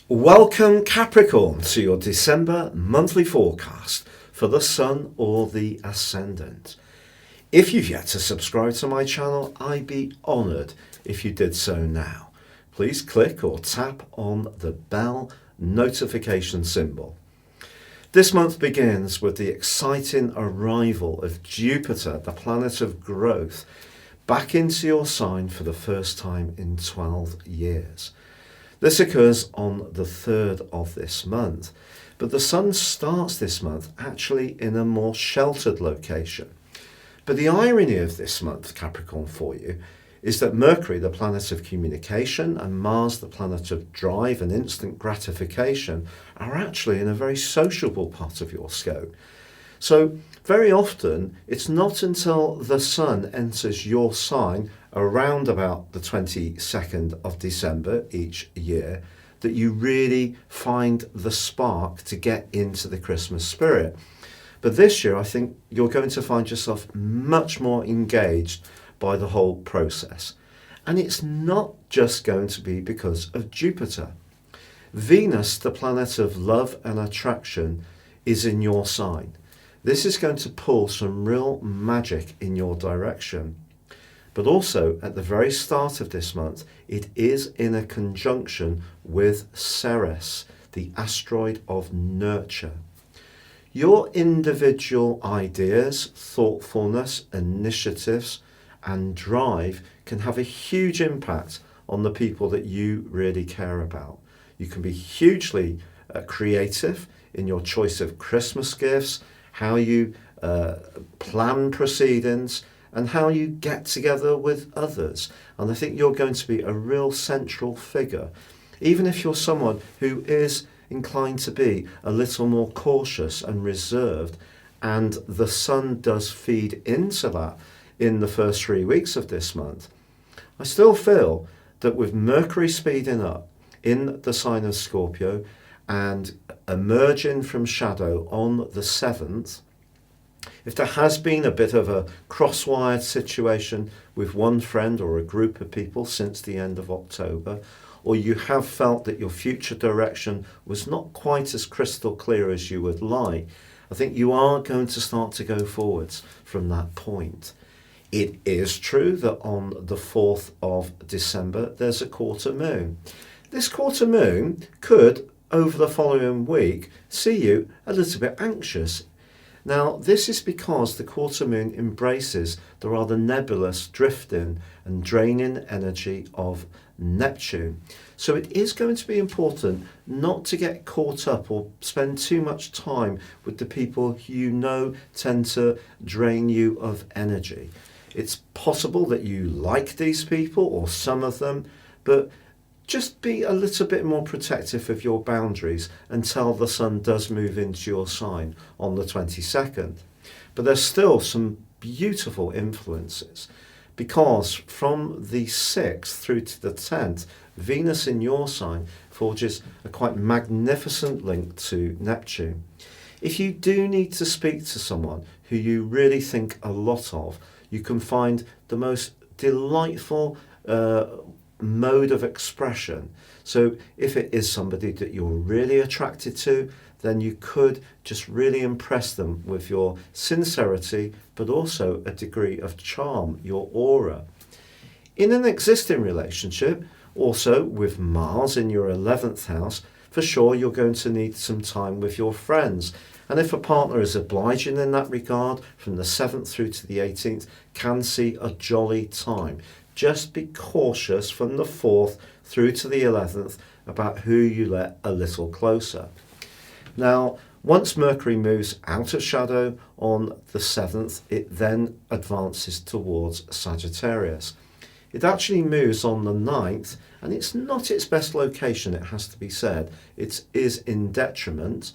Welcome Capricorn to your December monthly forecast for the Sun or the Ascendant. If you've yet to subscribe to my channel, I'd be honoured if you did so now. Please click or tap on the bell notification symbol. This month begins with the exciting arrival of Jupiter, the planet of growth, back into your sign for the first time in 12 years. This occurs on the 3rd of this month, but the Sun starts this month actually in a more sheltered location. But the irony of this month, Capricorn, for you, is that Mercury, the planet of communication, and Mars, the planet of drive and instant gratification, are actually in a very sociable part of your scope. So very often, it's not until the Sun enters your sign around about the 22nd of December each year that you really find the spark to get into the Christmas spirit. But this year, I think you're going to find yourself much more engaged by the whole process. And it's not just going to be because of Jupiter. Venus, the planet of love and attraction, is in your sign. This is going to pull some real magic in your direction. But also, at the very start of this month, it is in a conjunction with Ceres, the asteroid of nurture. Your individual ideas, thoughtfulness, initiatives, and drive can have a huge impact on the people that you really care about. You can be hugely creative in your choice of Christmas gifts, how you plan proceedings, and how you get together with others. And I think you're going to be a real central figure, even if you're someone who is inclined to be a little more cautious and reserved, and the Sun does feed into that in the first 3 weeks of this month. I still feel that with Mercury speeding up in the sign of Scorpio and emerging from shadow on the 7th, if there has been a bit of a crosswired situation with one friend or a group of people since the end of October, or you have felt that your future direction was not quite as crystal clear as you would like, I think you are going to start to go forwards from that point. It is true that on the 4th of December, there's a quarter moon. This quarter moon could, over the following week, see you a little bit anxious. Now, this is because the quarter moon embraces the rather nebulous, drifting and draining energy of Neptune. So it is going to be important not to get caught up or spend too much time with the people who you know tend to drain you of energy. It's possible that you like these people or some of them, but just be a little bit more protective of your boundaries until the Sun does move into your sign on the 22nd. But there's still some beautiful influences, because from the 6th through to the 10th, Venus in your sign forges a quite magnificent link to Neptune. If you do need to speak to someone who you really think a lot of, you can find the most delightful mode of expression. So if it is somebody that you're really attracted to, then you could just really impress them with your sincerity, but also a degree of charm, your aura. In an existing relationship, also with Mars in your 11th house, for sure you're going to need some time with your friends. And if a partner is obliging in that regard, from the 7th through to the 18th, can see a jolly time. Just be cautious from the 4th through to the 11th about who you let a little closer. Now, once Mercury moves out of shadow on the 7th, it then advances towards Sagittarius. It actually moves on the 9th, and it's not its best location, it has to be said. It is in detriment.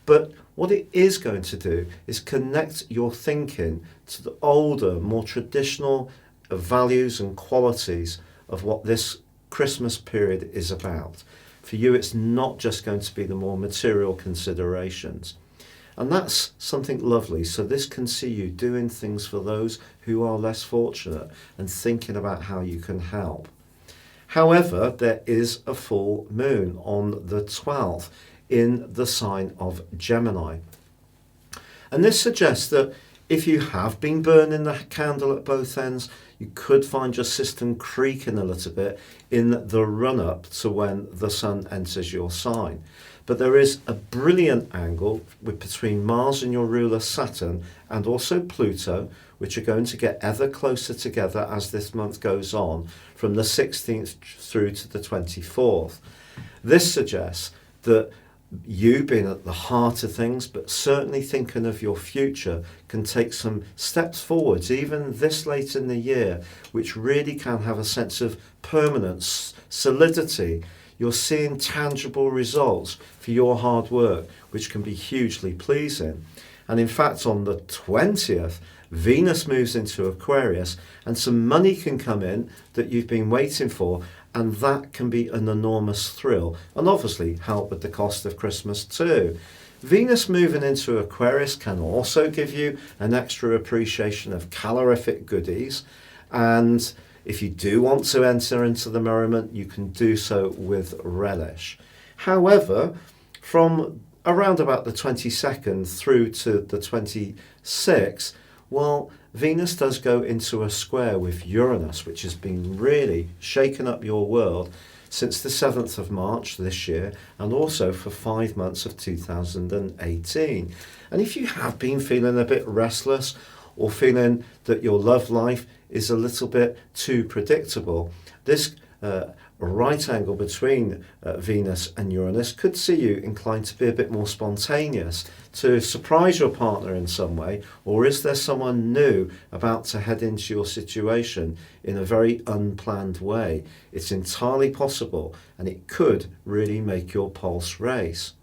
But what it is going to do is connect your thinking to the older, more traditional values and qualities of what this Christmas period is about. For you, it's not just going to be the more material considerations. And that's something lovely. So this can see you doing things for those who are less fortunate and thinking about how you can help. However, there is a full moon on the 12th in the sign of Gemini. And this suggests that if you have been burning the candle at both ends, you could find your system creaking a little bit in the run-up to when the sun enters your sign. But there is a brilliant angle between Mars and your ruler Saturn and also Pluto, which are going to get ever closer together as this month goes on, from the 16th through to the 24th. This suggests that you being at the heart of things, but certainly thinking of your future, can take some steps forwards, even this late in the year, which really can have a sense of permanence, solidity. You're seeing tangible results for your hard work, which can be hugely pleasing. And in fact, on the 20th, Venus moves into Aquarius, and some money can come in that you've been waiting for, and that can be an enormous thrill, and obviously help with the cost of Christmas too. Venus moving into Aquarius can also give you an extra appreciation of calorific goodies, and if you do want to enter into the merriment, you can do so with relish. However, from around about the 22nd through to the 26th, well, Venus does go into a square with Uranus, which has been really shaking up your world since the 7th of March this year, and also for 5 months of 2018. And if you have been feeling a bit restless or feeling that your love life is a little bit too predictable, this right angle between Venus and Uranus could see you inclined to be a bit more spontaneous, to surprise your partner in some way, or is there someone new about to head into your situation in a very unplanned way? It's entirely possible, and it could really make your pulse race.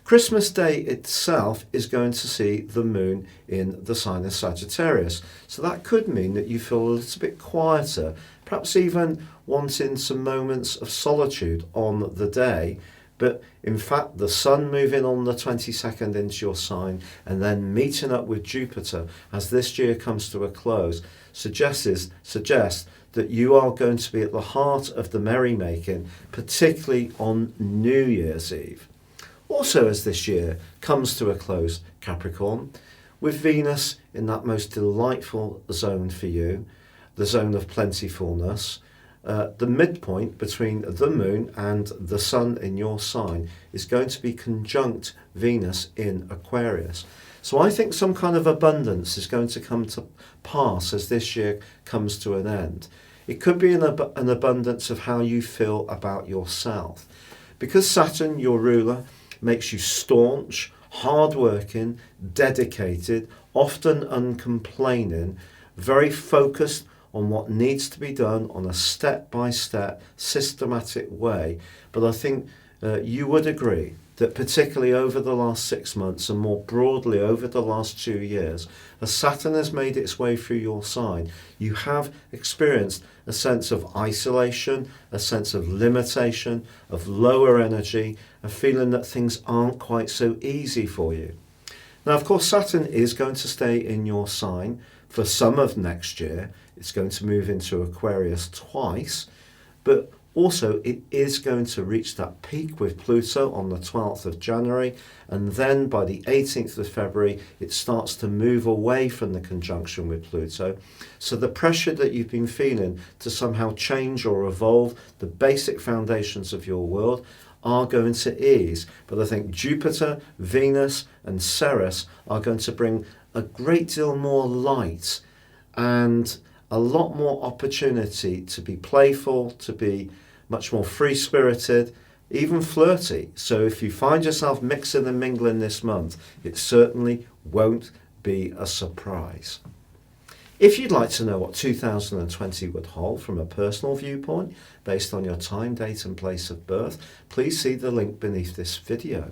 Christmas Day itself is going to see the moon in the sign of Sagittarius, so that could mean that you feel a little bit quieter, perhaps even wanting some moments of solitude on the day. But in fact, the sun moving on the 22nd into your sign and then meeting up with Jupiter as this year comes to a close suggests that you are going to be at the heart of the merrymaking, particularly on New Year's Eve. Also, as this year comes to a close, Capricorn, with Venus in that most delightful zone for you, the zone of plentifulness, the midpoint between the moon and the sun in your sign is going to be conjunct Venus in Aquarius. So I think some kind of abundance is going to come to pass as this year comes to an end. It could be an abundance of how you feel about yourself. Because Saturn, your ruler, makes you staunch, hard-working, dedicated, often uncomplaining, very focused on what needs to be done on a step-by-step, systematic way. But I think you would agree that particularly over the last 6 months and more broadly over the last 2 years, as Saturn has made its way through your sign, you have experienced a sense of isolation, a sense of limitation, of lower energy, a feeling that things aren't quite so easy for you. Now, of course, Saturn is going to stay in your sign for some of next year. It's going to move into Aquarius twice, but also it is going to reach that peak with Pluto on the 12th of January, and then by the 18th of February it starts to move away from the conjunction with Pluto. So the pressure that you've been feeling to somehow change or evolve the basic foundations of your world are going to ease. But I think Jupiter, Venus and Ceres are going to bring a great deal more light and a lot more opportunity to be playful, to be much more free-spirited, even flirty. So if you find yourself mixing and mingling this month, it certainly won't be a surprise. If you'd like to know what 2020 would hold from a personal viewpoint, based on your time, date and place of birth, please see the link beneath this video.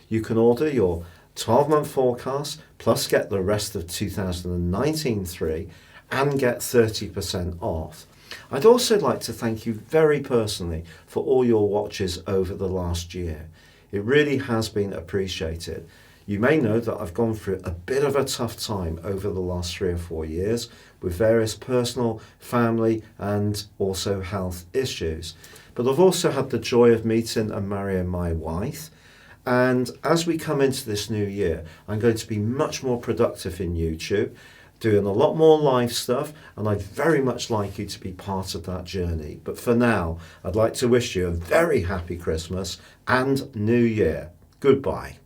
You can order your 12-month forecast, plus get the rest of 2019 free, and get 30% off. I'd also like to thank you very personally for all your watches over the last year. It really has been appreciated. You may know that I've gone through a bit of a tough time over the last 3 or 4 years with various personal, family and also health issues. But I've also had the joy of meeting and marrying my wife. And as we come into this new year, I'm going to be much more productive in YouTube, doing a lot more live stuff, and I'd very much like you to be part of that journey. But for now, I'd like to wish you a very happy Christmas and New Year. Goodbye.